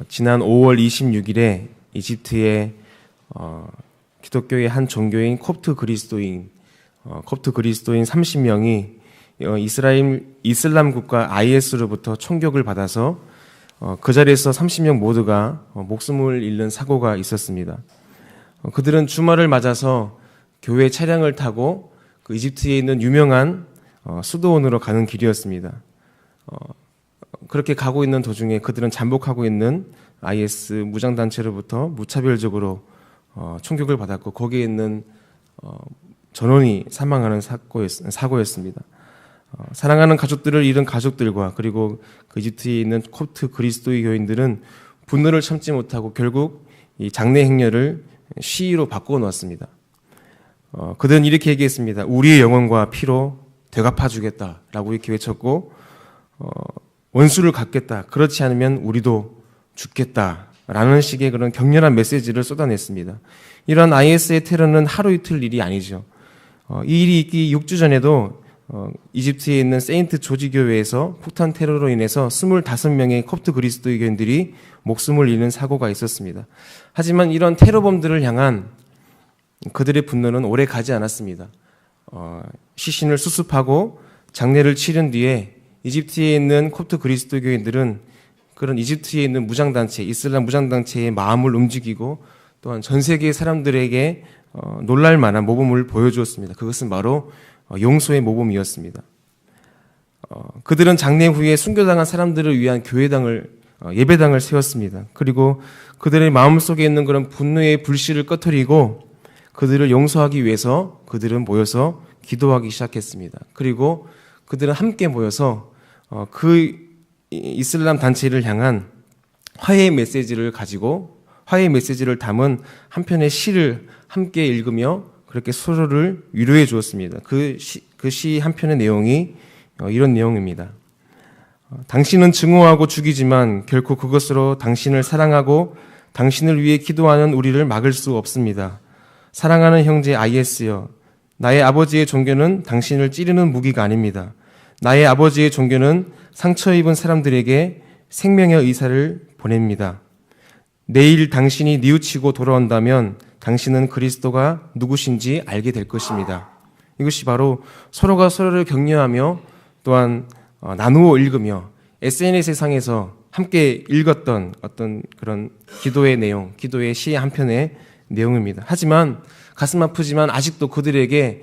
지난 5월 26일에 이집트의 기독교의 한 종교인 콥트 그리스도인 30명이 이슬람 국가 IS로부터 총격을 받아서 그 자리에서 30명 모두가 목숨을 잃는 사고가 있었습니다. 그들은 주말을 맞아서 교회 차량을 타고 그 이집트에 있는 유명한 수도원으로 가는 길이었습니다. 그렇게 가고 있는 도중에 그들은 잠복하고 있는 IS 무장단체로부터 무차별적으로 총격을 받았고 거기에 있는 전원이 사망하는 사고였습니다. 사랑하는 가족들을 잃은 가족들과 그리고 그 이집트에 있는 콥트 그리스도의 교인들은 분노를 참지 못하고 결국 이 장례 행렬을 시위로 바꾸어 놓았습니다. 그들은 이렇게 얘기했습니다. 우리의 영혼과 피로 되갚아주겠다라고 이렇게 외쳤고 원수를 갚겠다. 그렇지 않으면 우리도 죽겠다라는 식의 그런 격렬한 메시지를 쏟아냈습니다. 이러한 IS의 테러는 하루 이틀 일이 아니죠. 이 일이 있기 6주 전에도 이집트에 있는 세인트 조지 교회에서 폭탄 테러로 인해서 25명의 콥트 그리스도의 교인들이 목숨을 잃는 사고가 있었습니다. 하지만 이런 테러범들을 향한 그들의 분노는 오래 가지 않았습니다. 시신을 수습하고 장례를 치른 뒤에 이집트에 있는 콥트 그리스도 교인들은 그런 이집트에 있는 무장단체, 이슬람 무장단체의 마음을 움직이고 또한 전 세계 사람들에게 놀랄 만한 모범을 보여주었습니다. 그것은 바로 용서의 모범이었습니다. 그들은 장례 후에 순교당한 사람들을 위한 예배당을 세웠습니다. 그리고 그들의 마음속에 있는 그런 분노의 불씨를 꺼트리고 그들을 용서하기 위해서 그들은 모여서 기도하기 시작했습니다. 그리고 그들은 함께 모여서 그 이슬람 단체를 향한 화해의 메시지를 가지고 화해의 메시지를 담은 한 편의 시를 함께 읽으며 그렇게 서로를 위로해 주었습니다. 그 시 한 편의 내용이 이런 내용입니다. 당신은 증오하고 죽이지만 결코 그것으로 당신을 사랑하고 당신을 위해 기도하는 우리를 막을 수 없습니다. 사랑하는 형제 IS여, 나의 아버지의 종교는 당신을 찌르는 무기가 아닙니다. 나의 아버지의 종교는 상처 입은 사람들에게 생명의 의사를 보냅니다. 내일 당신이 뉘우치고 돌아온다면 당신은 그리스도가 누구신지 알게 될 것입니다. 이것이 바로 서로가 서로를 격려하며 또한 나누어 읽으며 SNS 상에서 함께 읽었던 어떤 그런 기도의 내용, 기도의 시 한 편의 내용입니다. 하지만 가슴 아프지만 아직도 그들이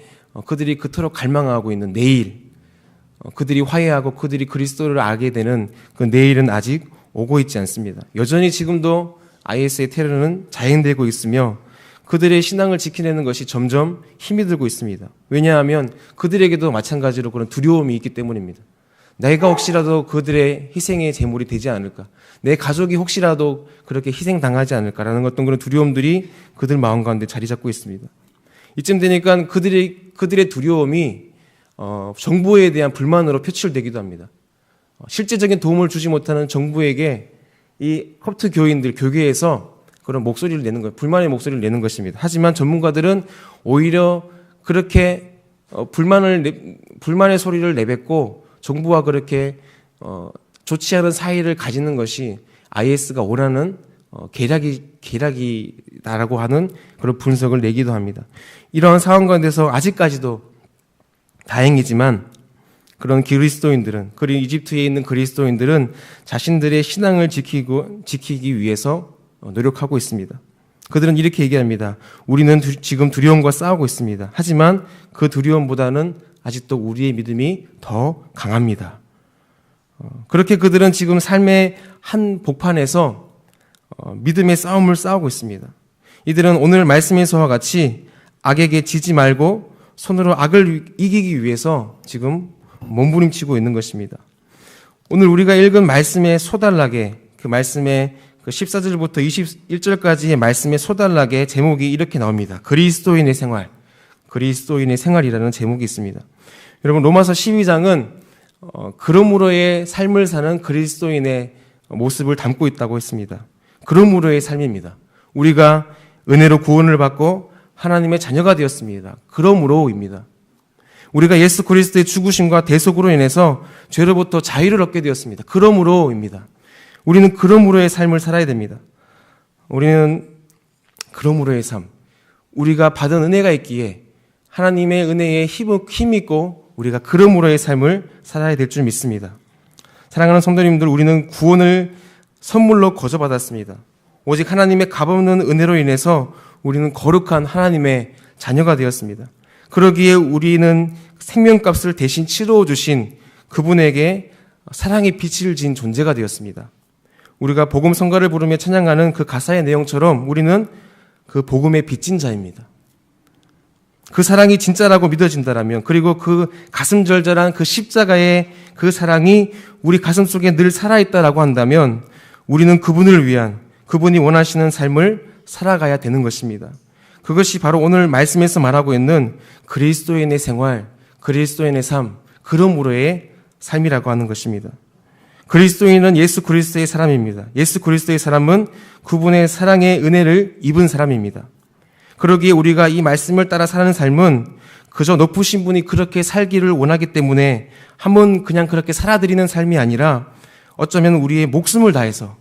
그토록 갈망하고 있는 내일, 그들이 화해하고 그들이 그리스도를 알게 되는 그 내일은 아직 오고 있지 않습니다. 여전히 지금도 IS의 테러는 자행되고 있으며 그들의 신앙을 지키내는 것이 점점 힘이 들고 있습니다. 왜냐하면 그들에게도 마찬가지로 그런 두려움이 있기 때문입니다. 내가 혹시라도 그들의 희생의 제물이 되지 않을까, 내 가족이 혹시라도 그렇게 희생당하지 않을까라는 어떤 그런 두려움들이 그들 마음 가운데 자리 잡고 있습니다. 이쯤 되니까 그들의 두려움이 정부에 대한 불만으로 표출되기도 합니다. 실제적인 도움을 주지 못하는 정부에게 이 콥트 교인들, 교계에서 그런 목소리를 내는 거예요. 불만의 목소리를 내는 것입니다. 하지만 전문가들은 오히려 그렇게 불만의 소리를 내뱉고 정부와 그렇게 좋지 않은 사이를 가지는 것이 IS가 원하는 계략이다라고 하는 그런 분석을 내기도 합니다. 이러한 상황 가운데서 아직까지도 다행이지만 그런 그리스도인들은, 그리고 이집트에 있는 그리스도인들은 자신들의 신앙을 지키기 위해서 노력하고 있습니다. 그들은 이렇게 얘기합니다. 우리는 지금 두려움과 싸우고 있습니다. 하지만 그 두려움보다는 아직도 우리의 믿음이 더 강합니다. 그렇게 그들은 지금 삶의 한 복판에서 믿음의 싸움을 싸우고 있습니다. 이들은 오늘 말씀에서와 같이 악에게 지지 말고 손으로 악을 이기기 위해서 지금 몸부림치고 있는 것입니다. 오늘 우리가 읽은 말씀의 소단락에, 그 말씀의 그 14절부터 21절까지의 말씀의 소단락에 제목이 이렇게 나옵니다. 그리스도인의 생활이라는 제목이 있습니다. 여러분, 로마서 12장은 그러므로의 삶을 사는 그리스도인의 모습을 담고 있다고 했습니다. 그러므로의 삶입니다. 우리가 은혜로 구원을 받고 하나님의 자녀가 되었습니다. 그러므로입니다. 우리가 예수 그리스도의 죽으심과 대속으로 인해서 죄로부터 자유를 얻게 되었습니다. 그러므로입니다. 우리는 그러므로의 삶을 살아야 됩니다. 우리는 그러므로의 삶, 우리가 받은 은혜가 있기에 하나님의 은혜에 힘입고 우리가 그러므로의 삶을 살아야 될 줄 믿습니다. 사랑하는 성도님들, 우리는 구원을 선물로 거저받았습니다. 오직 하나님의 값없는 은혜로 인해서 우리는 거룩한 하나님의 자녀가 되었습니다. 그러기에 우리는 생명값을 대신 치러 주신 그분에게 사랑의 빛을 진 존재가 되었습니다. 우리가 복음 성가를 부르며 찬양하는 그 가사의 내용처럼 우리는 그 복음의 빚진 자입니다. 그 사랑이 진짜라고 믿어진다라면, 그리고 그 가슴 절절한 그 십자가의 그 사랑이 우리 가슴 속에 늘 살아있다라고 한다면 우리는 그분을 위한, 그분이 원하시는 삶을 살아가야 되는 것입니다. 그것이 바로 오늘 말씀에서 말하고 있는 그리스도인의 생활, 그리스도인의 삶, 그러므로의 삶이라고 하는 것입니다. 그리스도인은 예수 그리스도의 사람입니다. 예수 그리스도의 사람은 그분의 사랑의 은혜를 입은 사람입니다. 그러기에 우리가 이 말씀을 따라 사는 삶은 그저 높으신 분이 그렇게 살기를 원하기 때문에 한번 그냥 그렇게 살아드리는 삶이 아니라 어쩌면 우리의 목숨을 다해서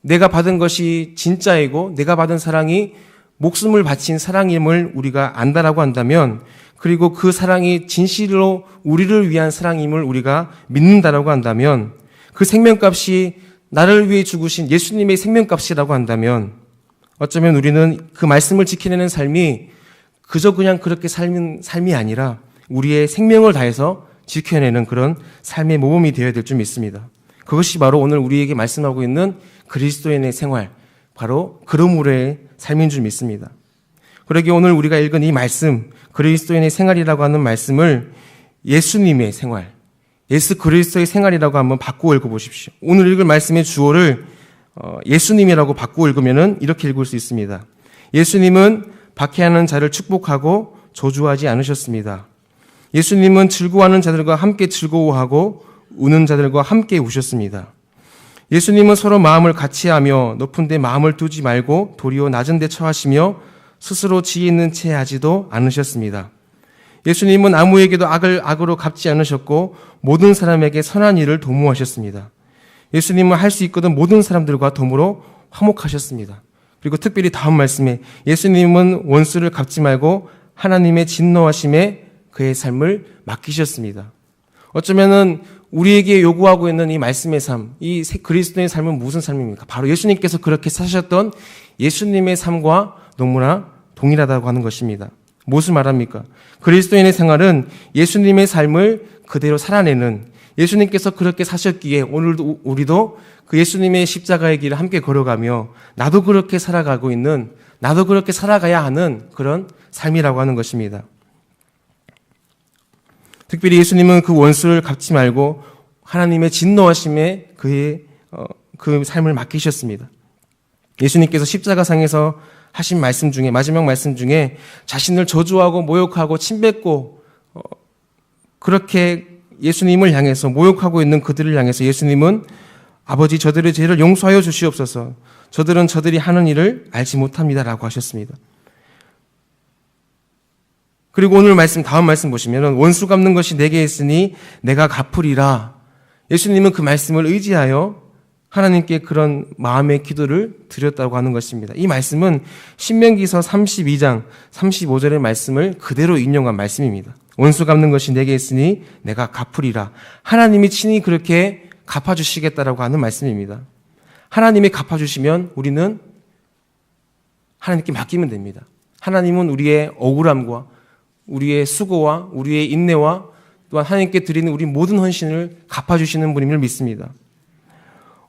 내가 받은 것이 진짜이고 내가 받은 사랑이 목숨을 바친 사랑임을 우리가 안다라고 한다면, 그리고 그 사랑이 진실로 우리를 위한 사랑임을 우리가 믿는다라고 한다면, 그 생명값이 나를 위해 죽으신 예수님의 생명값이라고 한다면 어쩌면 우리는 그 말씀을 지켜내는 삶이 그저 그냥 그렇게 삶은 삶이 아니라 우리의 생명을 다해서 지켜내는 그런 삶의 모범이 되어야 될 줄 믿습니다. 그것이 바로 오늘 우리에게 말씀하고 있는 그리스도인의 생활, 바로 그러므로의 삶인 줄 믿습니다. 그러기에 오늘 우리가 읽은 이 말씀, 그리스도인의 생활이라고 하는 말씀을 예수님의 생활, 예수 그리스도의 생활이라고 한번 바꾸어 읽어보십시오. 오늘 읽을 말씀의 주어를 예수님이라고 바꾸어 읽으면 이렇게 읽을 수 있습니다. 예수님은 박해하는 자를 축복하고 저주하지 않으셨습니다. 예수님은 즐거워하는 자들과 함께 즐거워하고 우는 자들과 함께 우셨습니다. 예수님은 서로 마음을 같이하며 높은 데 마음을 두지 말고 도리어 낮은 데 처하시며 스스로 지혜 있는 채 하지도 않으셨습니다. 예수님은 아무에게도 악을 악으로 갚지 않으셨고 모든 사람에게 선한 일을 도모하셨습니다. 예수님은 할 수 있거든 모든 사람들과 더불어 화목하셨습니다. 그리고 특별히 다음 말씀에 예수님은 원수를 갚지 말고 하나님의 진노하심에 그의 삶을 맡기셨습니다. 어쩌면은 우리에게 요구하고 있는 이 말씀의 삶, 이 그리스도의 삶은 무슨 삶입니까? 바로 예수님께서 그렇게 사셨던 예수님의 삶과 너무나 동일하다고 하는 것입니다. 무엇을 말합니까? 그리스도인의 생활은 예수님의 삶을 그대로 살아내는, 예수님께서 그렇게 사셨기에 오늘도 우리도 그 예수님의 십자가의 길을 함께 걸어가며 나도 그렇게 살아가고 있는, 나도 그렇게 살아가야 하는 그런 삶이라고 하는 것입니다. 특별히 예수님은 그 원수를 갚지 말고 하나님의 진노하심에 그의 그 삶을 맡기셨습니다. 예수님께서 십자가상에서 하신 말씀 중에, 마지막 말씀 중에 자신을 저주하고 모욕하고 침뱉고 그렇게 예수님을 향해서 모욕하고 있는 그들을 향해서 예수님은 아버지 저들의 죄를 용서하여 주시옵소서, 저들은 저들이 하는 일을 알지 못합니다라고 하셨습니다. 그리고 오늘 말씀, 다음 말씀 보시면 원수 갚는 것이 내게 있으니 내가 갚으리라. 예수님은 그 말씀을 의지하여 하나님께 그런 마음의 기도를 드렸다고 하는 것입니다. 이 말씀은 신명기서 32장 35절의 말씀을 그대로 인용한 말씀입니다. 원수 갚는 것이 내게 있으니 내가 갚으리라. 하나님이 친히 그렇게 갚아주시겠다라고 하는 말씀입니다. 하나님이 갚아주시면 우리는 하나님께 맡기면 됩니다. 하나님은 우리의 억울함과 우리의 수고와 우리의 인내와 또한 하나님께 드리는 우리 모든 헌신을 갚아주시는 분임을 믿습니다.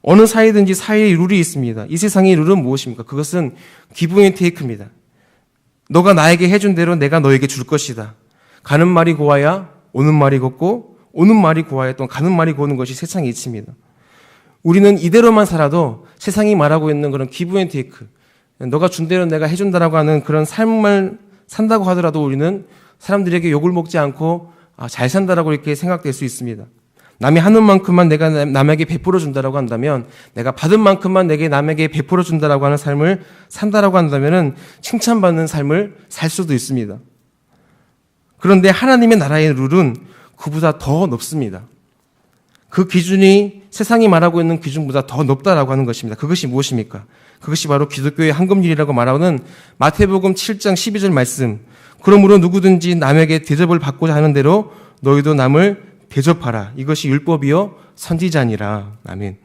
어느 사회든지 사회의 룰이 있습니다. 이 세상의 룰은 무엇입니까? 그것은 기브 앤 테이크입니다. 너가 나에게 해준 대로 내가 너에게 줄 것이다. 가는 말이 고와야 오는 말이 곱고 오는 말이 고와야 또 가는 말이 고는 것이 세상의 이치입니다. 우리는 이대로만 살아도 세상이 말하고 있는 그런 기브 앤 테이크, 너가 준 대로 내가 해준다라고 하는 그런 삶을 산다고 하더라도 우리는 사람들에게 욕을 먹지 않고 잘 산다라고 이렇게 생각될 수 있습니다. 남이 하는 만큼만 내가 남에게 베풀어 준다라고 한다면, 내가 받은 만큼만 내게 남에게 베풀어 준다라고 하는 삶을 산다라고 한다면은 칭찬받는 삶을 살 수도 있습니다. 그런데 하나님의 나라의 룰은 그보다 더 높습니다. 그 기준이 세상이 말하고 있는 기준보다 더 높다라고 하는 것입니다. 그것이 무엇입니까? 그것이 바로 기독교의 황금률이라고 말하는 마태복음 7장 12절 말씀. 그러므로 누구든지 남에게 대접을 받고자 하는 대로 너희도 남을 대접하라. 이것이 율법이요 선지자니라. 아멘.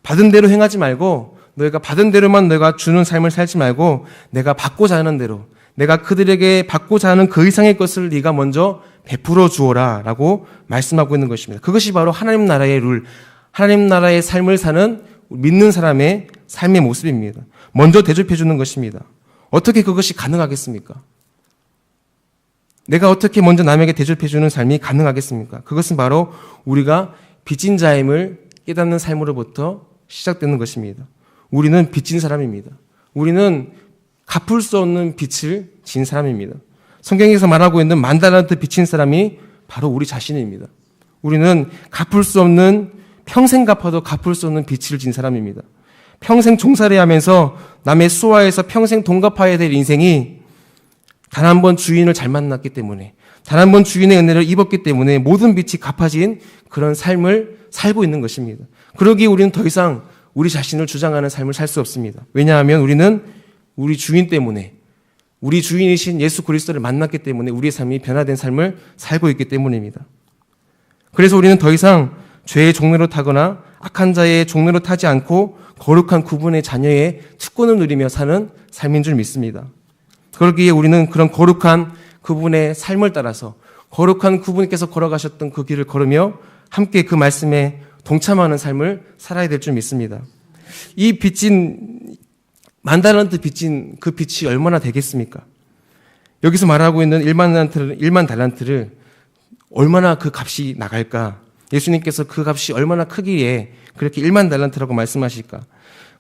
받은 대로 행하지 말고 너희가 받은 대로만 너희가 주는 삶을 살지 말고 내가 받고자 하는 대로 내가 그들에게 받고자 하는 그 이상의 것을 네가 먼저 베풀어 주어라 라고 말씀하고 있는 것입니다. 그것이 바로 하나님 나라의 룰, 하나님 나라의 삶을 사는 믿는 사람의 삶의 모습입니다. 먼저 대접해 주는 것입니다. 어떻게 그것이 가능하겠습니까? 내가 어떻게 먼저 남에게 대접해 주는 삶이 가능하겠습니까? 그것은 바로 우리가 빚진 자임을 깨닫는 삶으로부터 시작되는 것입니다. 우리는 빚진 사람입니다. 우리는 갚을 수 없는 빚을 진 사람입니다. 성경에서 말하고 있는 10,000달란트 빚진 사람이 바로 우리 자신입니다. 우리는 갚을 수 없는, 평생 갚아도 갚을 수 없는 빚을 진 사람입니다. 평생 종살이 하면서 남의 수하에서 평생 돈 갚아야 될 인생이 단 한 번 주인을 잘 만났기 때문에, 단 한 번 주인의 은혜를 입었기 때문에 모든 빚이 갚아진 그런 삶을 살고 있는 것입니다. 그러기에 우리는 더 이상 우리 자신을 주장하는 삶을 살 수 없습니다. 왜냐하면 우리는 우리 주인 때문에, 우리 주인이신 예수 그리스도를 만났기 때문에 우리의 삶이 변화된 삶을 살고 있기 때문입니다. 그래서 우리는 더 이상 죄의 종로로 타거나 악한 자의 종로로 타지 않고 거룩한 그분의 자녀의 특권을 누리며 사는 삶인 줄 믿습니다. 그러기에 우리는 그런 거룩한 그분의 삶을 따라서 거룩한 그분께서 걸어가셨던 그 길을 걸으며 함께 그 말씀에 동참하는 삶을 살아야 될 줄 믿습니다. 이 빚진 10,000달란트 빚진 그 빚이 얼마나 되겠습니까? 여기서 말하고 있는 1만 달란트를 얼마나 그 값이 나갈까? 예수님께서 그 값이 얼마나 크기에 그렇게 1만 달란트라고 말씀하실까?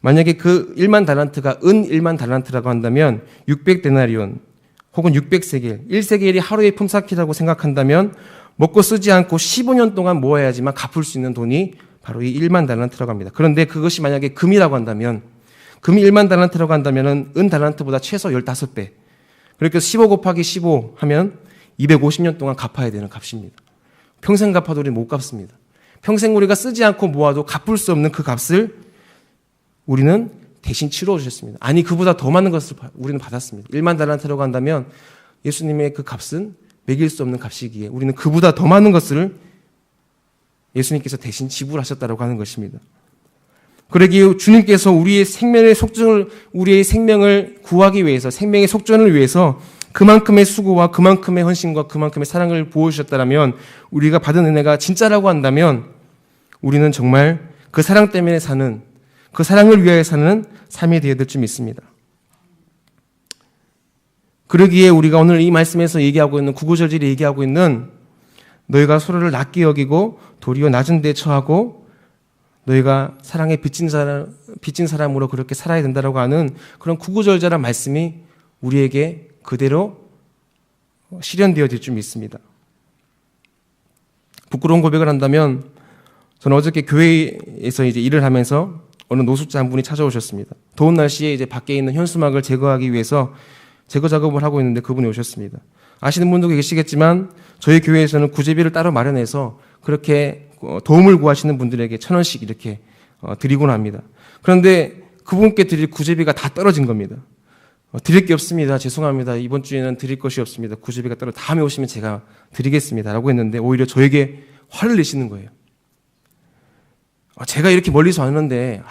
만약에 그 1만 달란트가 은 1만 달란트라고 한다면 600데나리온 혹은 600세겔, 1세겔이 하루에 품삯이라고 생각한다면 먹고 쓰지 않고 15년 동안 모아야지만 갚을 수 있는 돈이 바로 이 1만 달란트라고 합니다. 그런데 그것이 만약에 금이라고 한다면, 금이 1만 달란트라고 한다면 은 달란트보다 최소 15배. 그러니까 15 곱하기 15 하면 250년 동안 갚아야 되는 값입니다. 평생 갚아도 우리는 못 갚습니다. 평생 우리가 쓰지 않고 모아도 갚을 수 없는 그 값을 우리는 대신 치러워 주셨습니다. 아니, 그보다 더 많은 것을 우리는 받았습니다. 1만 달란트라고 한다면 예수님의 그 값은 매길 수 없는 값이기에 우리는 그보다 더 많은 것을 예수님께서 대신 지불하셨다고 하는 것입니다. 그러기에 주님께서 우리의 생명을 구하기 위해서, 생명의 속전을 위해서 그만큼의 수고와 그만큼의 헌신과 그만큼의 사랑을 보여주셨다면, 우리가 받은 은혜가 진짜라고 한다면 우리는 정말 그 사랑 때문에 사는, 그 사랑을 위하여 사는 삶이 되어야 될 줄 믿습니다. 그러기에 우리가 오늘 이 말씀에서 얘기하고 있는, 구구절절히 얘기하고 있는 너희가 서로를 낮게 여기고 도리어 낮은 데 처하고 너희가 사랑에 빚진 사람으로 그렇게 살아야 된다라고 하는 그런 구구절절한 말씀이 우리에게 그대로 실현되어 질 줄 믿습니다. 부끄러운 고백을 한다면, 저는 어저께 교회에서 이제 일을 하면서 어느 노숙자 한 분이 찾아오셨습니다. 더운 날씨에 이제 밖에 있는 현수막을 제거하기 위해서 제거 작업을 하고 있는데 그분이 오셨습니다. 아시는 분도 계시겠지만 저희 교회에서는 구제비를 따로 마련해서 그렇게 도움을 구하시는 분들에게 1,000원씩 이렇게 드리곤 합니다. 그런데 그분께 드릴 구제비가 다 떨어진 겁니다. 드릴 게 없습니다. 죄송합니다. 이번 주에는 드릴 것이 없습니다. 구제비가 따로 다음에 오시면 제가 드리겠습니다. 라고 했는데 오히려 저에게 화를 내시는 거예요. 제가 이렇게 멀리서 왔는데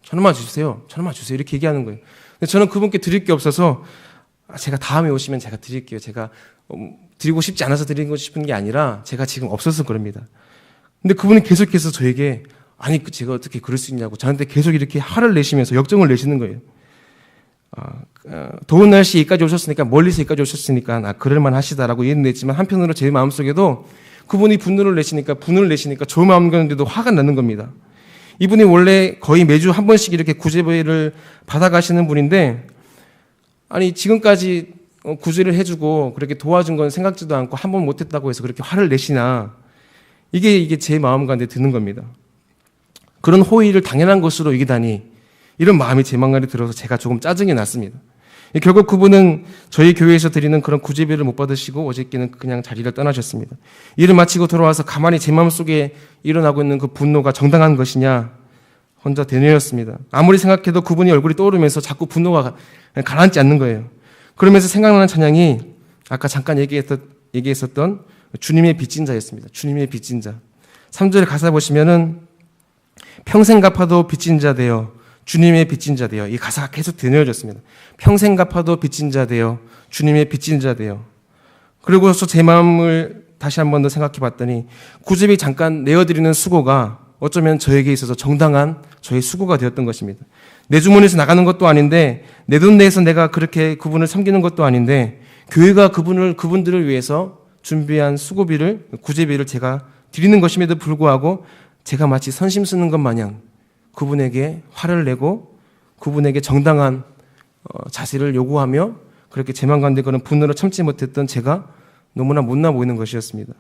1,000원만 주세요. 1,000원만 주세요. 이렇게 얘기하는 거예요. 근데 저는 그분께 드릴 게 없어서 제가 다음에 오시면 제가 드릴게요. 제가 드리고 싶지 않아서 드리고 싶은 게 아니라 제가 지금 없어서 그럽니다. 근데 그분이 계속해서 저에게 아니 제가 어떻게 그럴 수 있냐고 저한테 계속 이렇게 화를 내시면서 역정을 내시는 거예요. 더운 날씨 여기까지 오셨으니까, 멀리서 여기까지 오셨으니까 그럴만 하시다라고 얘기는 했지만 한편으로 제 마음속에도 그분이 분을 내시니까 저 마음 가운데도 화가 나는 겁니다. 이분이 원래 거의 매주 한 번씩 이렇게 구제비를 받아가시는 분인데, 아니 지금까지 구제를 해주고 그렇게 도와준 건 생각지도 않고 한 번 못했다고 해서 그렇게 화를 내시나, 이게 제 마음 가운데 드는 겁니다. 그런 호의를 당연한 것으로 여기다니, 이런 마음이 제 마음에 들어서 제가 조금 짜증이 났습니다. 결국 그분은 저희 교회에서 드리는 그런 구제비를 못 받으시고 어저께는 그냥 자리를 떠나셨습니다. 일을 마치고 돌아와서 가만히 제 마음속에 일어나고 있는 그 분노가 정당한 것이냐 혼자 되뇌었습니다. 아무리 생각해도 그분이 얼굴이 떠오르면서 자꾸 분노가 가라앉지 않는 거예요. 그러면서 생각나는 찬양이 아까 잠깐 얘기했었던 주님의 빚진 자였습니다. 주님의 빚진 자. 3절 가사 보시면은 평생 갚아도 빚진 자 되어 주님의 빚진 자 되어, 이 가사가 계속 되뇌어졌습니다. 평생 갚아도 빚진 자 되어 주님의 빚진 자 되어. 그리고서 제 마음을 다시 한 번 더 생각해 봤더니 구제비 잠깐 내어드리는 수고가 어쩌면 저에게 있어서 정당한 저의 수고가 되었던 것입니다. 내 주머니에서 나가는 것도 아닌데 내 돈 내에서 내가 그렇게 그분을 섬기는 것도 아닌데 교회가 그분들을 위해서 준비한 수고비를, 구제비를 제가 드리는 것임에도 불구하고 제가 마치 선심 쓰는 것 마냥 그분에게 화를 내고 그분에게 정당한 자세를 요구하며 그렇게 제 마음 가운데 그런 분노를 참지 못했던 제가 너무나 못나 보이는 것이었습니다.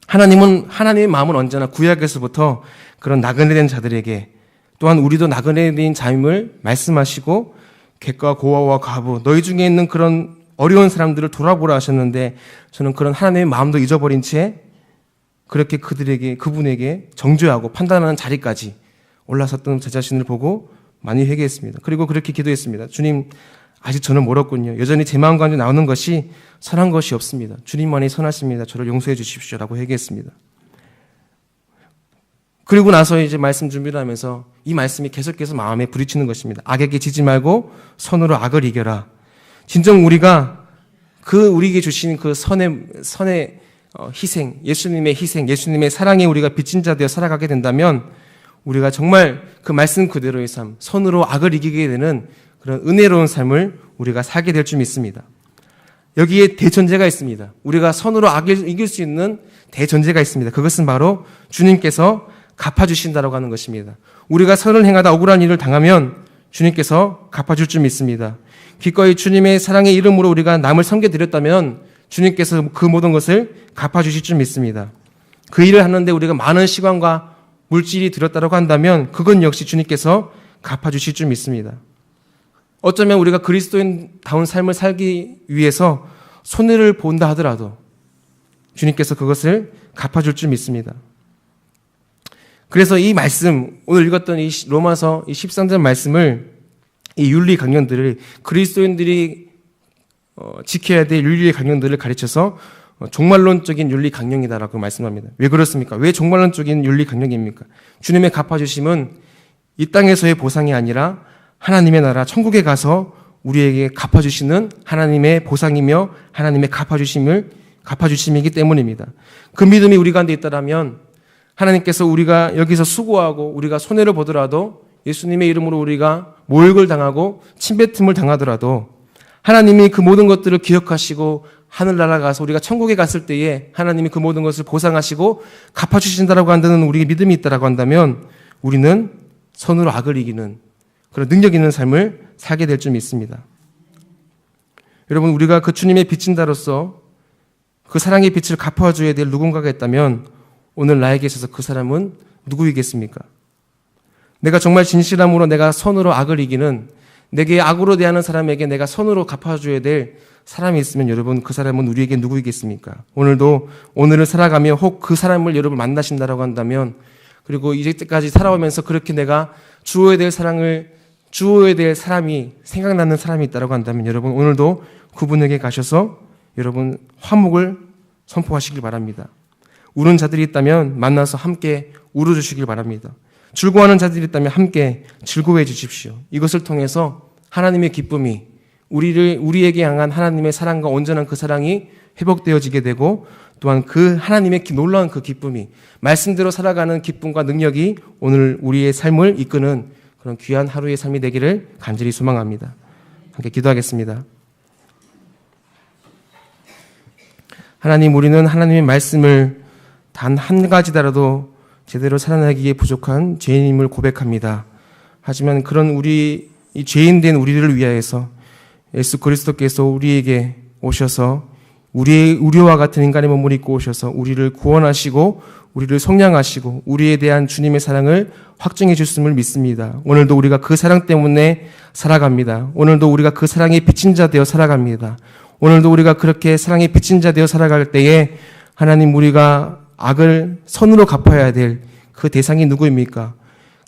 하나님의 마음은 언제나 구약에서부터 그런 나그네된 자들에게 또한 우리도 나그네된 자임을 말씀하시고 객과 고아와 과부 너희 중에 있는 그런 어려운 사람들을 돌아보라 하셨는데 저는 그런 하나님의 마음도 잊어버린 채 그렇게 그분에게 정죄하고 판단하는 자리까지 올라섰던 제 자신을 보고 많이 회개했습니다. 그리고 그렇게 기도했습니다. 주님, 아직 저는 멀었군요. 여전히 제 마음 가운데 나오는 것이 선한 것이 없습니다. 주님만이 선하십니다. 저를 용서해 주십시오라고 회개했습니다. 그리고 나서 이제 말씀 준비를 하면서 이 말씀이 계속해서 마음에 부딪히는 것입니다. 악에게 지지 말고 선으로 악을 이겨라. 진정 우리가 우리에게 주신 그 선의 희생, 예수님의 희생, 예수님의 사랑에 우리가 빚진 자 되어 살아가게 된다면 우리가 정말 그 말씀 그대로의 삶, 선으로 악을 이기게 되는 그런 은혜로운 삶을 우리가 살게 될 줄 믿습니다. 여기에 대전제가 있습니다. 우리가 선으로 악을 이길 수 있는 대전제가 있습니다. 그것은 바로 주님께서 갚아주신다라고 하는 것입니다. 우리가 선을 행하다 억울한 일을 당하면 주님께서 갚아줄 줄 믿습니다. 기꺼이 주님의 사랑의 이름으로 우리가 남을 섬겨드렸다면 주님께서 그 모든 것을 갚아주실 줄 믿습니다. 그 일을 하는데 우리가 많은 시간과 물질이 들었다고 한다면 그건 역시 주님께서 갚아주실 줄 믿습니다. 어쩌면 우리가 그리스도인다운 삶을 살기 위해서 손해를 본다 하더라도 주님께서 그것을 갚아줄 줄 믿습니다. 그래서 이 말씀, 오늘 읽었던 이 로마서 이 13절 말씀을 이 윤리 강령들을 그리스도인들이 지켜야 될 윤리의 강령들을 가르쳐서 종말론적인 윤리 강령이다라고 말씀합니다. 왜 그렇습니까? 왜 종말론적인 윤리 강령입니까? 주님의 갚아주심은 이 땅에서의 보상이 아니라 하나님의 나라 천국에 가서 우리에게 갚아주시는 하나님의 보상이며 하나님의 갚아주심이기 때문입니다. 그 믿음이 우리 가운데 있다라면 하나님께서 우리가 여기서 수고하고 우리가 손해를 보더라도 예수님의 이름으로 우리가 모욕을 당하고 침뱉음을 당하더라도 하나님이 그 모든 것들을 기억하시고 하늘나라 가서 우리가 천국에 갔을 때에 하나님이 그 모든 것을 보상하시고 갚아주신다라고 한다는 우리의 믿음이 있다라고 한다면 우리는 선으로 악을 이기는 그런 능력 있는 삶을 살게 될 줄 믿습니다. 여러분, 우리가 그 주님의 빚진 자로서 그 사랑의 빛을 갚아줘야 될 누군가가 있다면 오늘 나에게 있어서 그 사람은 누구이겠습니까? 내가 정말 진실함으로 내가 선으로 악을 이기는 내게 악으로 대하는 사람에게 내가 선으로 갚아줘야 될 사람이 있으면 여러분 그 사람은 우리에게 누구이겠습니까? 오늘을 살아가며 혹 그 사람을 여러분 만나신다라고 한다면 그리고 이제까지 살아오면서 그렇게 내가 주어야 될 사람이 생각나는 사람이 있다라고 한다면 여러분 오늘도 그분에게 가셔서 여러분 화목을 선포하시길 바랍니다. 우는 자들이 있다면 만나서 함께 울어주시길 바랍니다. 즐거워하는 자들이 있다면 함께 즐거워해 주십시오. 이것을 통해서 하나님의 기쁨이 우리에게 향한 하나님의 사랑과 온전한 그 사랑이 회복되어지게 되고 또한 그 하나님의 놀라운 그 기쁨이 말씀대로 살아가는 기쁨과 능력이 오늘 우리의 삶을 이끄는 그런 귀한 하루의 삶이 되기를 간절히 소망합니다. 함께 기도하겠습니다. 하나님, 우리는 하나님의 말씀을 단 한 가지더라도 제대로 살아나기에 부족한 죄인임을 고백합니다. 하지만 그런 이 죄인된 우리를 위하여서 예수 그리스도께서 우리에게 오셔서 우리의 우리와 같은 인간의 몸을 입고 오셔서 우리를 구원하시고 우리를 속량하시고 우리에 대한 주님의 사랑을 확증해 주심을 믿습니다. 오늘도 우리가 그 사랑 때문에 살아갑니다. 오늘도 우리가 그 사랑의 빚진 자 되어 살아갑니다. 오늘도 우리가 그렇게 사랑의 빚진 자 되어 살아갈 때에 하나님, 우리가 악을 선으로 갚아야 될 그 대상이 누구입니까?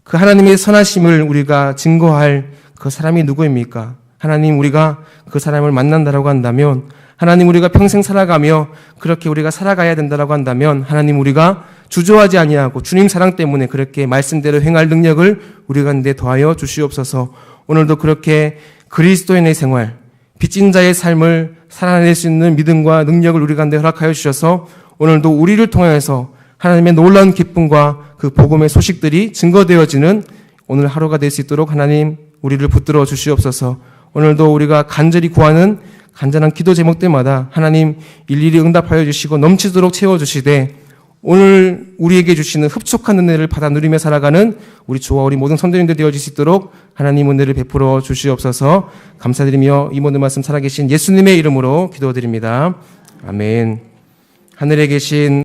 그 하나님의 선하심을 우리가 증거할 그 사람이 누구입니까? 하나님, 우리가 그 사람을 만난다라고 한다면, 하나님, 우리가 평생 살아가며 그렇게 우리가 살아가야 된다라고 한다면, 하나님, 우리가 주저하지 아니하고 주님 사랑 때문에 그렇게 말씀대로 행할 능력을 우리 가운데 더하여 주시옵소서. 오늘도 그렇게 그리스도인의 생활, 빚진 자의 삶을 살아낼 수 있는 믿음과 능력을 우리 가운데 허락하여 주셔서 오늘도 우리를 통해서 하나님의 놀라운 기쁨과 그 복음의 소식들이 증거되어지는 오늘 하루가 될 수 있도록 하나님, 우리를 붙들어 주시옵소서. 오늘도 우리가 간절히 구하는 간절한 기도 제목들마다 하나님 일일이 응답하여 주시고 넘치도록 채워주시되, 오늘 우리에게 주시는 흡족한 은혜를 받아 누리며 살아가는 우리 주와 우리 모든 성도님들 되어질 수 있도록 하나님 은혜를 베풀어 주시옵소서. 감사드리며 이 모든 말씀 살아계신 예수님의 이름으로 기도드립니다. 아멘. 하늘에 계신